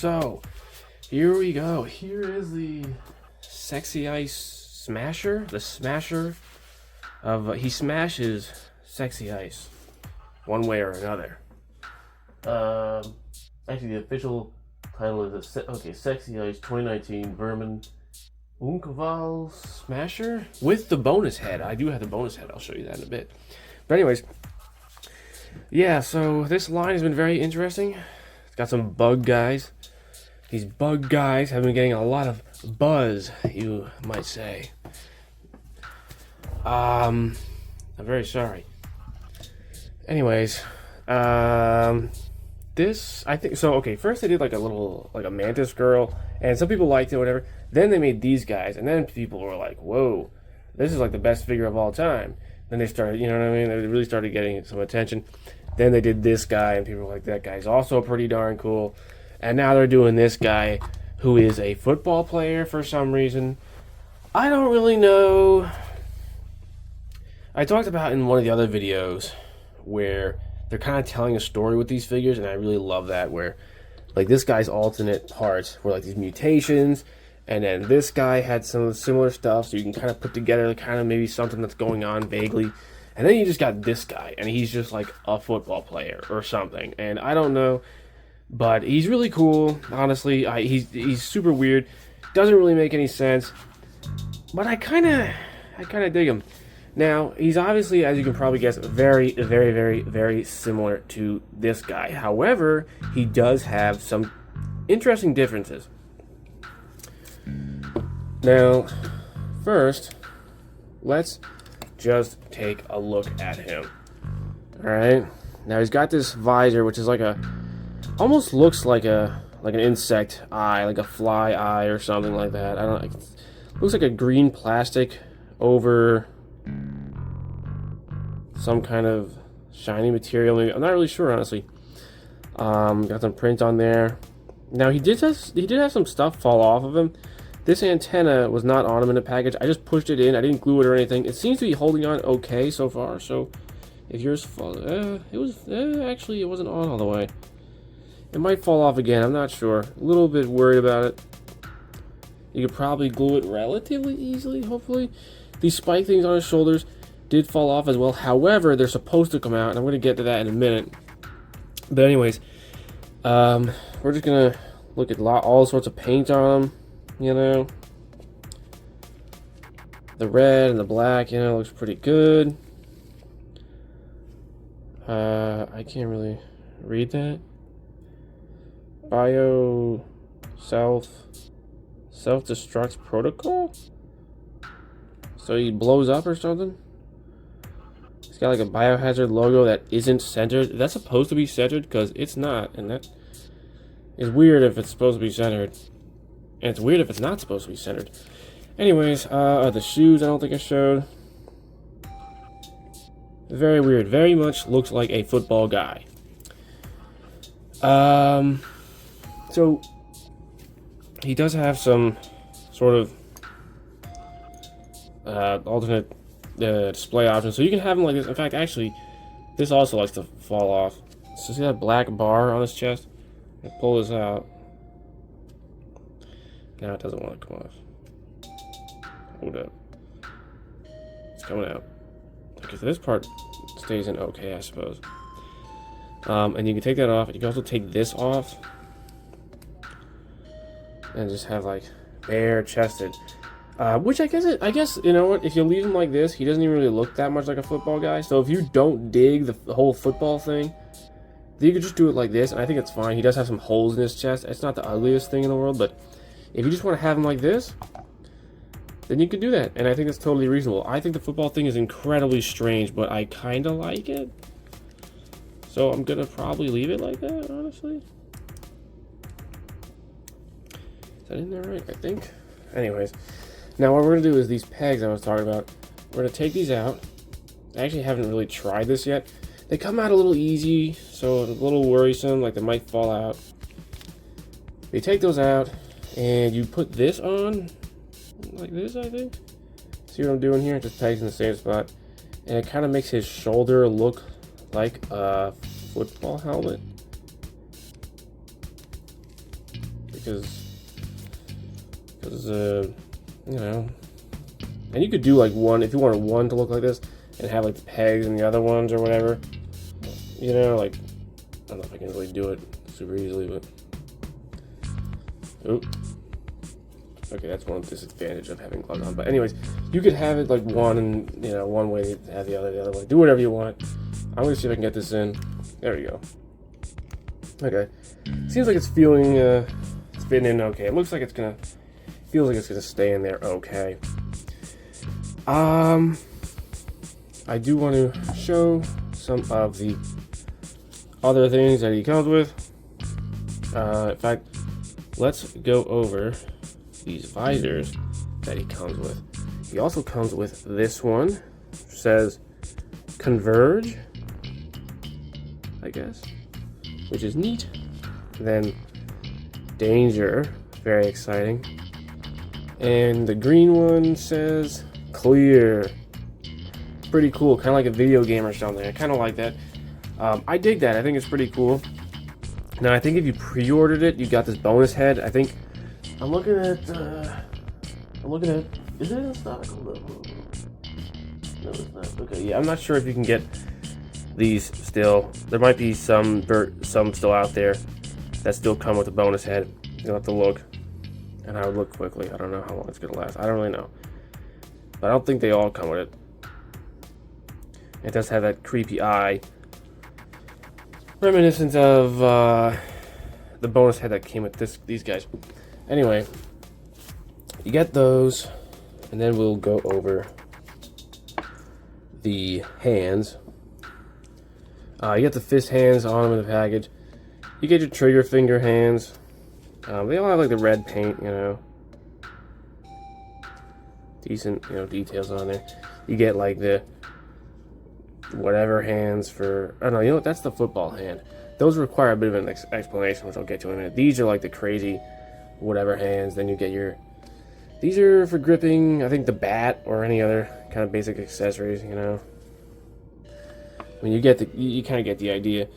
So here we go. Here is the Sexy Ice Smasher. The Smasher of he smashes Sexy Ice one way or another. Actually, the official title is Sexy Ice 2019 Vermin Unkval Smasher with the bonus head. I do have the bonus head. I'll show you that in a bit. But anyways, yeah. So this line has been very interesting. It's got some bug guys. These bug guys have been getting a lot of buzz, you might say. I'm very sorry. Anyways, this, I think, so, okay, first they did like a mantis girl, and some people liked it, whatever. Then they made these guys, and then people were like, whoa, this is like the best figure of all time. Then they started, you know what I mean? They really started getting some attention. Then they did this guy, and people were like, that guy's also pretty darn cool. And now they're doing this guy, who is a football player for some reason. I don't really know. I talked about in one of the other videos where they're kind of telling a story with these figures, and I really love that, where like this guy's alternate parts were like these mutations, and then this guy had some similar stuff, so you can kind of put together kind of maybe something that's going on vaguely. And then you just got this guy, and he's just like a football player or something, and I don't know, but he's really cool. Honestly, he's super weird, doesn't really make any sense, but I kind of dig him. Now, he's obviously, as you can probably guess, very, very, very, very similar to this guy. However, he does have some interesting differences. Now, first, let's just take a look at him. Alright? Now, he's got this visor, which is like almost looks like an insect eye, like a fly eye or something like that. It looks like a green plastic over some kind of shiny material. Maybe. I'm not really sure, honestly. Got some print on there. Now he did have some stuff fall off of him. This antenna was not on him in the package. I just pushed it in. I didn't glue it or anything. It seems to be holding on okay so far. So if yours falls, actually it wasn't on all the way. It might fall off again. I'm not sure. A little bit worried about it. You could probably glue it relatively easily, hopefully. These spike things on his shoulders did fall off as well. However, they're supposed to come out, and I'm going to get to that in a minute. But anyways, we're just going to look at all sorts of paint on them, you know. The red and the black, you know, looks pretty good. I can't really read that. Bio self-destruct protocol? So he blows up or something? It's got like a biohazard logo that isn't centered. That's supposed to be centered because it's not, and that is weird if it's supposed to be centered. And it's weird if it's not supposed to be centered. Anyways, the shoes I don't think I showed. Very weird. Very much looks like a football guy. So he does have some sort of alternate display options, so you can have him like this. In fact, actually, this also likes to fall off. So see that black bar on his chest? I pull this out. Now it doesn't want to come off. Hold up. It's coming out. Okay, so this part stays in okay, I suppose. And you can take that off. You can also take this off. And just have like bare chested. Which I guess, you know what, if you leave him like this, he doesn't even really look that much like a football guy. So if you don't dig the whole football thing, then you could just do it like this, and I think it's fine. He does have some holes in his chest. It's not the ugliest thing in the world, but if you just want to have him like this, then you could do that, and I think it's totally reasonable. I think the football thing is incredibly strange, but I kind of like it. So I'm going to probably leave it like that, honestly. Is that in there right? I think. Anyways. Now what we're going to do is these pegs I was talking about. We're going to take these out. I actually haven't really tried this yet. They come out a little easy, so it's a little worrisome, like they might fall out. You take those out, and you put this on, like this, I think. See what I'm doing here? It just pegs in the same spot. And it kind of makes his shoulder look like a football helmet. because you know, and you could do like one if you wanted one to look like this and have like the pegs and the other ones or whatever. You know, like I don't know if I can really do it super easily, but oh, okay, that's one disadvantage of having gloves on. But anyways, you could have it like one and one way, have the other way. Do whatever you want. I'm gonna see if I can get this in. There we go. Okay, seems like it's feeling it's fitting in okay. It looks like feels like it's gonna stay in there okay. I do want to show some of the other things that he comes with. In fact, let's go over these visors that he comes with. He also comes with this one, which says Converge, I guess, which is neat. Then Danger, very exciting. And the green one says Clear. Pretty cool, kind of like a video game or something. I kind of like that. I dig that. I think it's pretty cool. Now, I think if you pre-ordered it, you got this bonus head. I think I'm looking at. Is it in stock? No, it's not. Okay, yeah, I'm not sure if you can get these still. There might be some still out there that still come with a bonus head. You'll have to look, and I would look quickly. I don't know how long it's gonna last. I don't really know, but I don't think they all come with it. It does have that creepy eye, reminiscent of the bonus head that came with these guys. Anyway, you get those, and then we'll go over the hands. You get the fist hands on them in the package. You get your trigger finger hands. They all have like the red paint, decent, details on there. You get like the whatever hands for, I don't know, you know what, that's the football hand. Those require a bit of an explanation, which I'll get to in a minute. These are like the crazy whatever hands. Then you get these are for gripping, I think, the bat or any other kind of basic accessories, I mean, you kind of get the idea.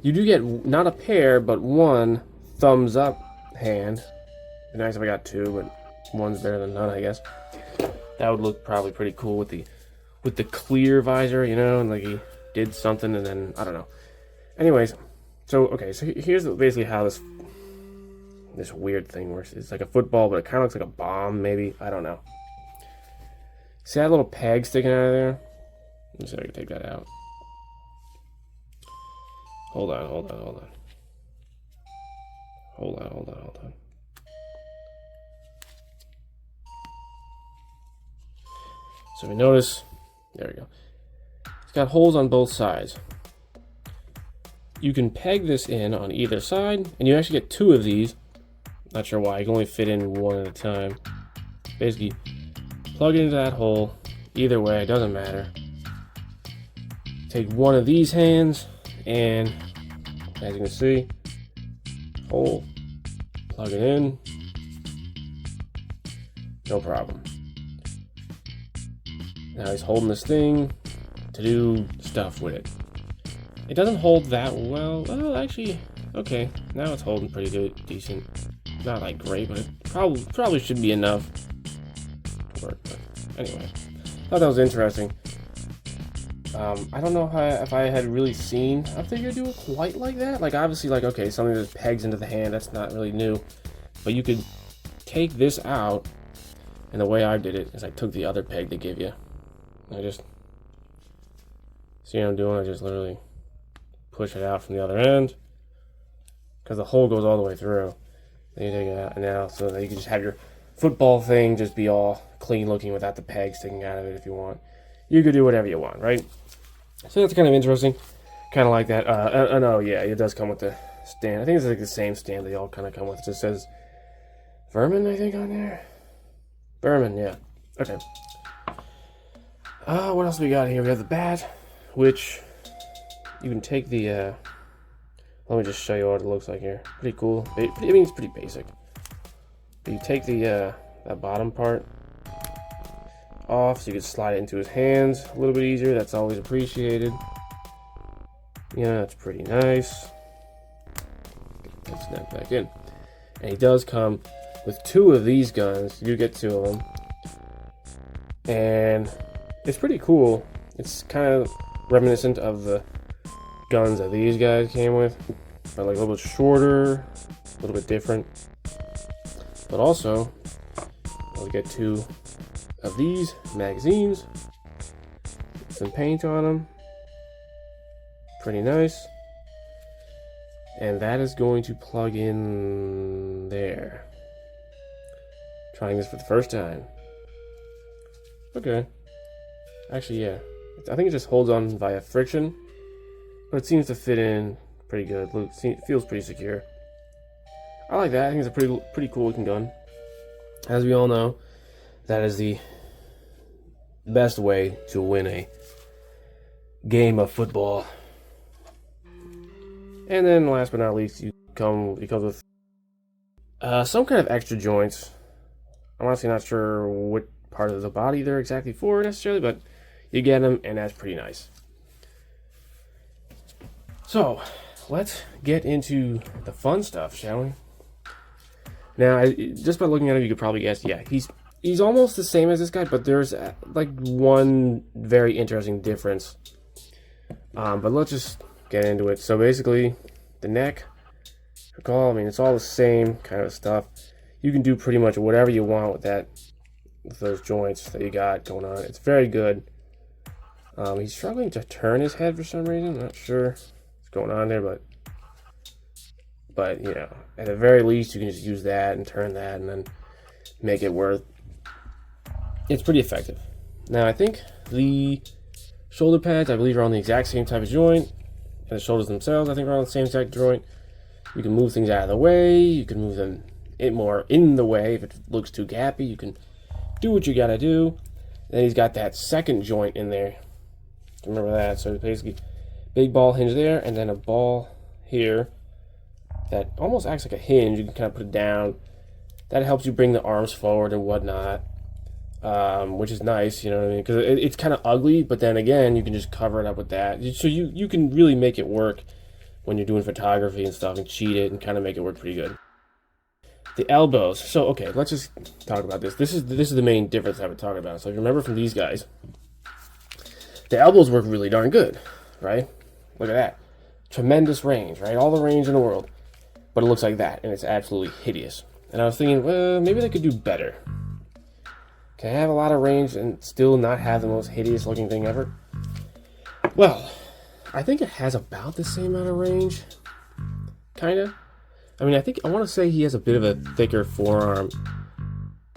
You do get not a pair, but one thumbs up hand. It'd be nice if I got two, but one's better than none, I guess. That would look probably pretty cool with the clear visor, and like he did something, and then I don't know. Anyways, so here's basically how this weird thing works. It's like a football, but it kind of looks like a bomb, maybe. I don't know. See that little peg sticking out of there? Let me see if I can take that out. Hold on. So we notice, there we go. It's got holes on both sides. You can peg this in on either side, and you actually get two of these. Not sure why, you can only fit in one at a time. Basically, plug it into that hole. Either way, it doesn't matter. Take one of these hands, and as you can see, hole, plug it in, no problem. Now he's holding this thing to do stuff with it. It doesn't hold that well. Well, actually, okay. Now it's holding pretty good, decent. Not like great, but it probably should be enough to work. But anyway, thought that was interesting. I don't know if I had really seen a figure do it quite like that. Like, obviously, like, okay, something that pegs into the hand, that's not really new. But you could take this out, and the way I did it is I took the other peg they give you. I just, see what I'm doing? I just literally push it out from the other end, because the hole goes all the way through. Then you take it out, and now, so that you can just have your football thing just be all clean looking without the peg sticking out of it if you want. You could do whatever you want, right? So that's kind of interesting. Kind of like that. No, yeah, it does come with the stand. I think it's like the same stand they all kind of come with. It just says Vermin, I think, on there. Vermin, yeah. Okay. What else we got here? We have the bat, which you can take the, let me just show you what it looks like here. Pretty cool. I mean, it's pretty basic. But you take the, that bottom part off so you can slide it into his hands a little bit easier. That's always appreciated. Yeah, that's pretty nice. Let's snap back in. And he does come with 2 of these guns. You get 2 of them. And it's pretty cool. It's kind of reminiscent of the guns that these guys came with, but like a little bit shorter, a little bit different. But also, I'll get 2 of these magazines, some paint on them, pretty nice. And that is going to plug in there. Trying this for the first time. Okay. Actually, yeah. I think it just holds on via friction, but it seems to fit in pretty good. It feels pretty secure. I like that. I think it's a pretty cool looking gun. As we all know, that is the best way to win a game of football. And then, last but not least, it comes with some kind of extra joints. I'm honestly not sure what part of the body they're exactly for necessarily, but you get them, and that's pretty nice. So, let's get into the fun stuff, shall we? Now, just by looking at him, you could probably guess, yeah, he's almost the same as this guy, but there's like one very interesting difference. But let's just get into it. So basically, the neck, I mean, it's all the same kind of stuff. You can do pretty much whatever you want with that, with those joints that you got going on. It's very good. He's struggling to turn his head for some reason. Not sure what's going on there, but you know, at the very least, you can just use that and turn that, and then make it worth. It's pretty effective. Now, I think the shoulder pads, I believe, are on the exact same type of joint, and the shoulders themselves, I think, are on the same exact joint. You can move things out of the way. You can move them more in the way if it looks too gappy. You can do what you gotta do. Then he's got that second joint in there. Remember that. So basically, big ball hinge there, and then a ball here that almost acts like a hinge. You can kind of put it down. That helps you bring the arms forward and whatnot, which is nice, you know what I mean? Because it's kind of ugly, but then again, you can just cover it up with that. So you can really make it work when you're doing photography and stuff, and cheat it and kind of make it work pretty good. The elbows. So okay, let's just talk about this. This is the main difference I would talk about. So if you remember from these guys, the elbows work really darn good, right? Look at that. Tremendous range, right? All the range in the world. But it looks like that, and it's absolutely hideous. And I was thinking, well, maybe they could do better. Can I have a lot of range and still not have the most hideous looking thing ever? Well, I think it has about the same amount of range. Kinda. I mean, I want to say he has a bit of a thicker forearm,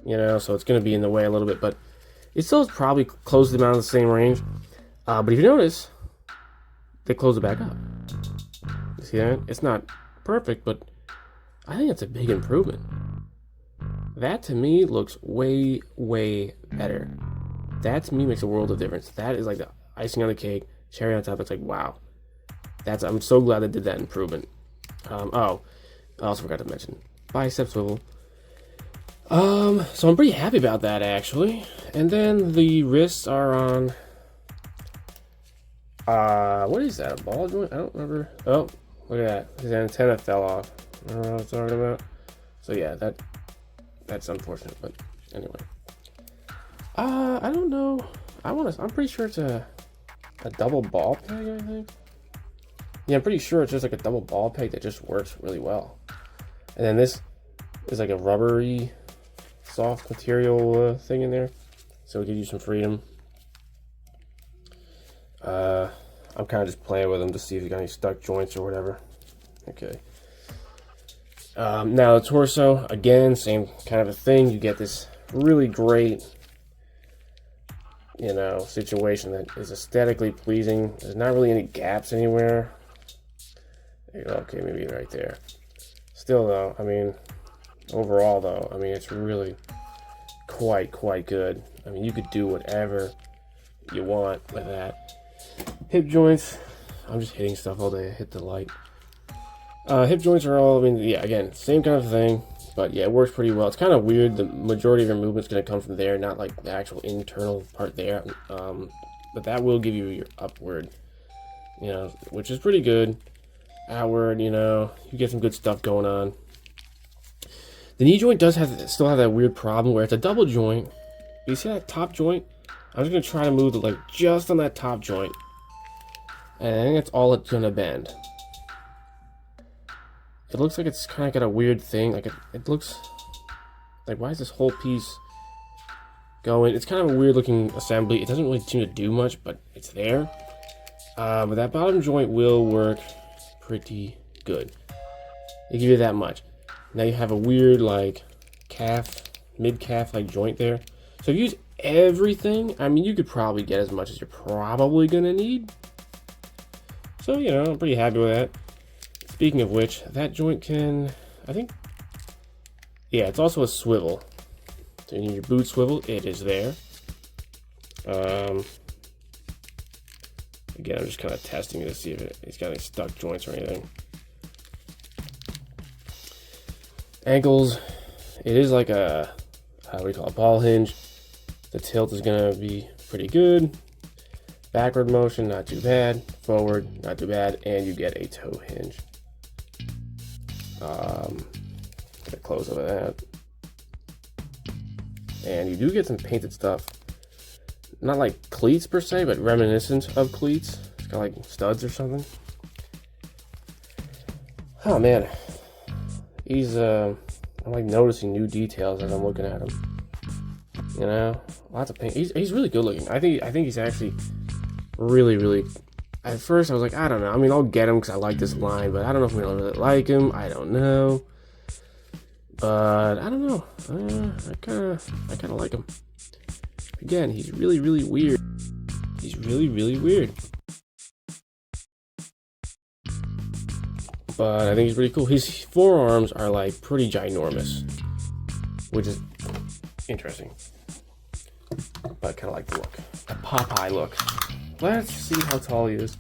you know, so it's going to be in the way a little bit, but it still is probably close to the amount of the same range. But if you notice, they close it back up. You see that? It's not perfect, but I think it's a big improvement. That to me looks way, way better. That to me makes a world of difference. That is like the icing on the cake, cherry on top. It's like, wow. I'm so glad they did that improvement. Oh, I also forgot to mention bicep swivel. So I'm pretty happy about that, actually. And then the wrists are on. What is that? A ball joint? I don't remember. Oh, look at that. His antenna fell off. I don't know what I'm talking about. So yeah, that's unfortunate. But anyway, I don't know. I'm pretty sure it's a double ball peg, I think. Yeah, I'm pretty sure it's just like a double ball peg that just works really well. And then this is like a rubbery, soft material thing in there, so it gives you some freedom. I'm kind of just playing with them to see if you got any stuck joints or whatever. Okay. Now the torso, again, same kind of a thing. You get this really great, you know, situation that is aesthetically pleasing. There's not really any gaps anywhere. Okay, maybe right there. Still though, I mean, overall though, I mean, it's really quite good. I mean, you could do whatever you want with that. Hip joints, I'm just hitting stuff all day. I hit the light. Hip joints are all, I mean, yeah, again, same kind of thing, but yeah, it works pretty well. It's kind of weird. The majority of your movement's going to come from there, not like the actual internal part there. But that will give you your upward, you know, which is pretty good. Outward, you know, you get some good stuff going on. The knee joint does still have that weird problem where it's a double joint. You see that top joint? I'm just gonna try to move the leg just on that top joint, and I think that's all it's gonna bend. It looks like it's kind of got a weird thing. Like it looks like, why is this whole piece going? It's kind of a weird looking assembly. It doesn't really seem to do much, but it's there. But that bottom joint will work pretty good. They give you that much. Now you have a weird like calf, mid calf like joint there. So if you use everything, I mean, you could probably get as much as you're probably gonna need. So, you know, I'm pretty happy with that. Speaking of which, that joint can, I think, yeah, it's also a swivel. So you need your boot swivel, it is there. Again, I'm just kind of testing it to see if it's got any stuck joints or anything. Ankles, it is like a, what do you call it, ball hinge. The tilt is gonna be pretty good. Backward motion, not too bad. Forward, not too bad. And you get a toe hinge. Get a close up of that. And you do get some painted stuff. Not like cleats per se, but reminiscent of cleats. It's got like studs or something. Oh man. He's, I'm like noticing new details as I'm looking at him. You know, lots of paint. He's really good looking. I think he's actually really. At first, I was like, I don't know. I mean, I'll get him because I like this line, but I don't know if I'm gonna really like him. I don't know. But I don't know. I kind of like him. Again, he's really weird. He's really weird. But I think he's pretty cool. His forearms are like pretty ginormous, which is interesting. But I kind of like the look, the Popeye look. Let's see how tall he is.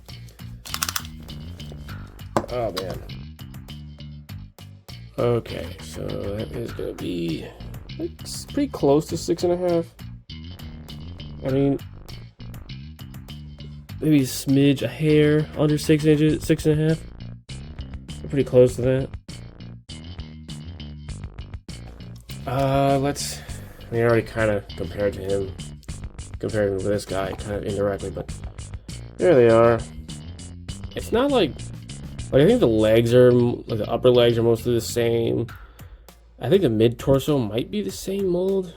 Oh man. Okay, so that is gonna be like pretty close to 6.5. I mean, maybe a smidge, a hair under 6 inches, 6.5. We're pretty close to that. I mean, I already kind of compared him with this guy, kind of indirectly, but there they are. It's not like I think the legs are, like the upper legs are mostly the same. I think the mid torso might be the same mold.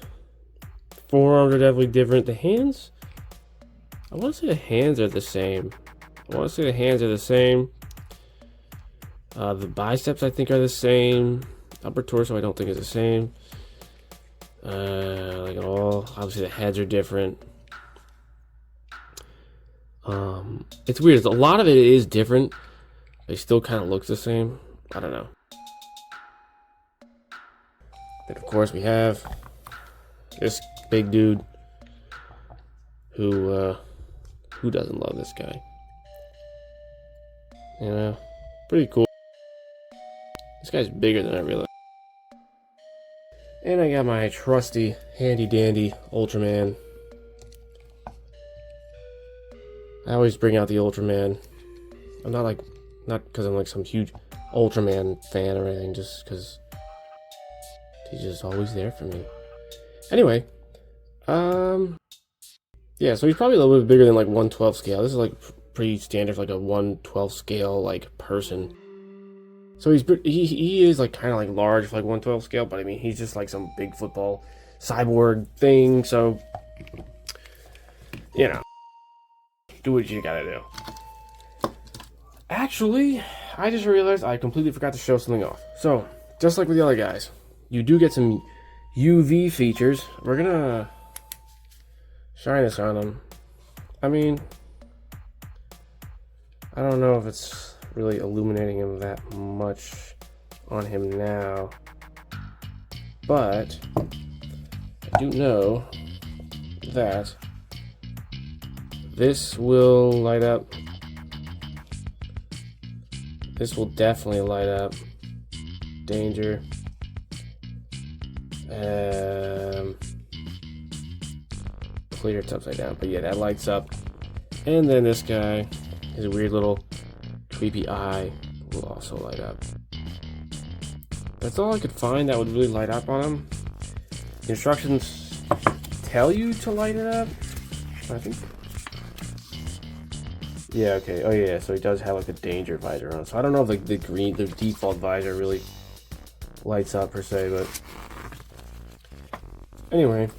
Forearms are definitely different. The hands, I want to say the hands are the same. The biceps I think are the same. Upper torso I don't think is the same. Like at all. Obviously the heads are different. It's weird. A lot of it is different. They still kind of look the same. I don't know. Then of course we have this big dude who doesn't love this guy? You know, pretty cool. This guy's bigger than I realized. And I got my trusty, handy dandy Ultraman. I always bring out the Ultraman. I'm not because I'm like some huge Ultraman fan or anything, just because he's just always there for me. Anyway, yeah, so he's probably a little bit bigger than like 1/12 scale. This is like pretty standard for like a 1/12 scale like person. So he is like kind of like large for like 1/12 scale, but I mean he's just like some big football cyborg thing. So you know, do what you gotta do. Actually, I just realized I completely forgot to show something off. So just like with the other guys, you do get some UV features. We're gonna shine this on him. I mean, I don't know if it's really illuminating him that much on him now, but I do know that this will light up. This will definitely light up. Danger. Clear, it's upside down, but yeah, that lights up. And then this guy, his weird little creepy eye will also light up. That's all I could find that would really light up on him. The instructions tell you to light it up. I think. Yeah, okay. Oh yeah, so he does have like a danger visor on. So I don't know if like the default visor really lights up per se, but anyway.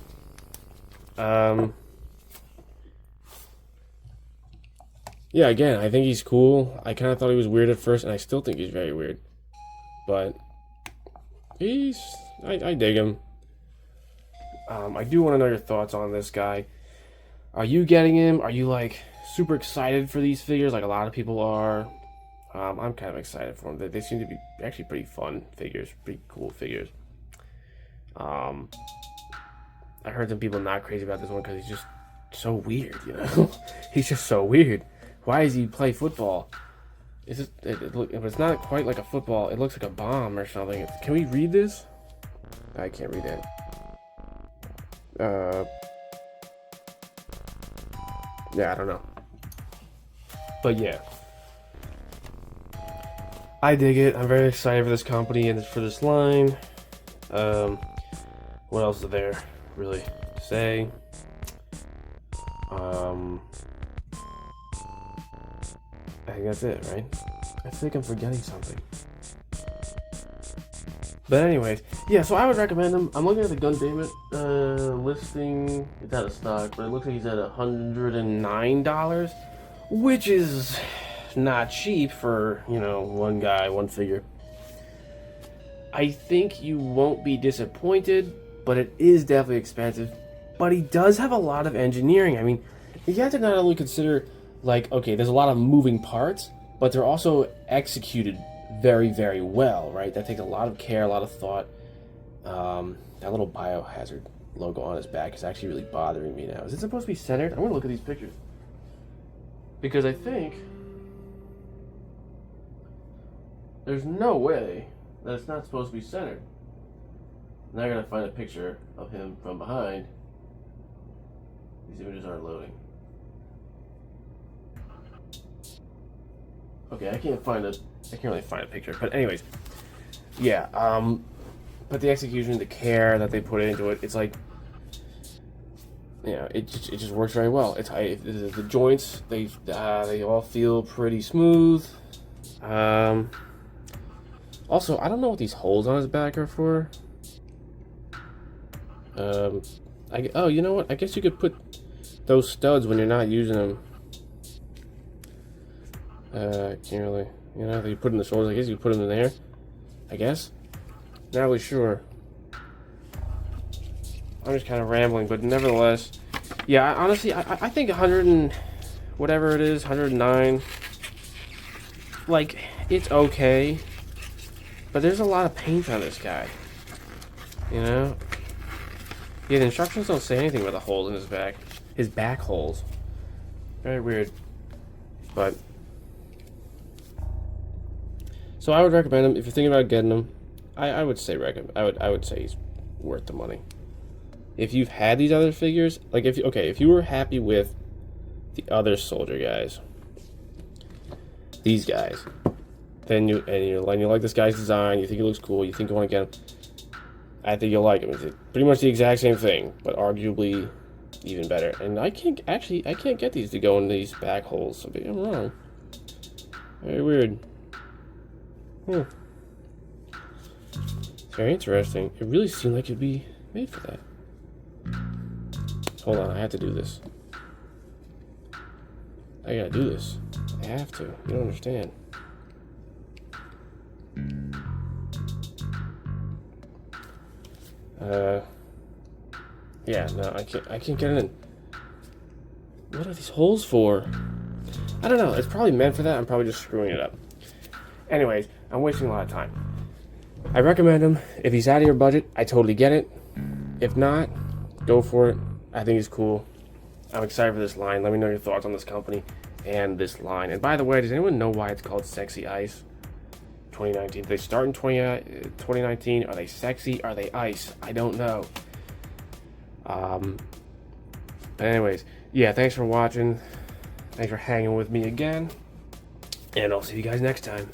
Yeah, again, I think he's cool. I kind of thought he was weird at first, and I still think he's very weird. But I dig him. I do want to know your thoughts on this guy. Are you getting him? Are you like super excited for these figures like a lot of people are? I'm kind of excited for them. They seem to be actually pretty fun figures, pretty cool figures. I heard some people not crazy about this one because he's just so weird, you know? He's just so weird. Why does he play football? It's not quite like a football. It looks like a bomb or something. Can we read this? I can't read that. Yeah, I don't know. But yeah. I dig it. I'm very excited for this company and for this line. What else is there really to say? I think that's it, right? I think I'm forgetting something. But anyways, yeah, so I would recommend him. I'm looking at the Gundam listing. It's out of stock, but it looks like he's at $109, which is not cheap for, you know, one guy, one figure. I think you won't be disappointed, but it is definitely expensive. But he does have a lot of engineering. I mean, you have to not only consider, like, okay, there's a lot of moving parts, but they're also executed very, very well, right? That takes a lot of care, a lot of thought. That little biohazard logo on his back is actually really bothering me now. Is it supposed to be centered? I want to look at these pictures. Because I think there's no way that it's not supposed to be centered. Now I gotta find a picture of him from behind. These images aren't loading. Okay, I can't really find a picture. But anyways, yeah, but the execution, the care that they put into it, it's like, you know, it just works very well. The joints, they all feel pretty smooth. Also, I don't know what these holes on his back are for. Oh, you know what? I guess you could put those studs when you're not using them. I can't really, you know, you put in the shoulders. I guess you put them in there. I guess. Not really sure. I'm just kind of rambling, but nevertheless, yeah. Honestly, I think 100 and whatever it is, 109. Like, it's okay, but there's a lot of paint on this guy. You know. Yeah, the instructions don't say anything about the holes in his back. His back holes. Very weird. But so I would recommend him if you're thinking about getting him. I would say I would say he's worth the money. If you've had these other figures, like if you were happy with the other soldier guys, these guys, then you like this guy's design, you think he looks cool, you think you want to get him, I think you'll like him. It's pretty much the exact same thing, but arguably even better. And I can't get these to go in these back holes, so maybe I'm wrong. Very weird. Very interesting. It really seemed like it'd be made for that. Hold on, I have to do this. I gotta do this. I have to. You don't understand. Yeah, no, I can't get it in. What are these holes for? I don't know. It's probably meant for that. I'm probably just screwing it up. Anyways, I'm wasting a lot of time. I recommend him. If he's out of your budget, I totally get it. If not, go for it. I think he's cool. I'm excited for this line. Let me know your thoughts on this company and this line. And by the way, does anyone know why it's called Sexy Ice 2019? Did they start in 2019? Are they sexy? Are they ice? I don't know. But anyways, yeah, thanks for watching. Thanks for hanging with me again. And I'll see you guys next time.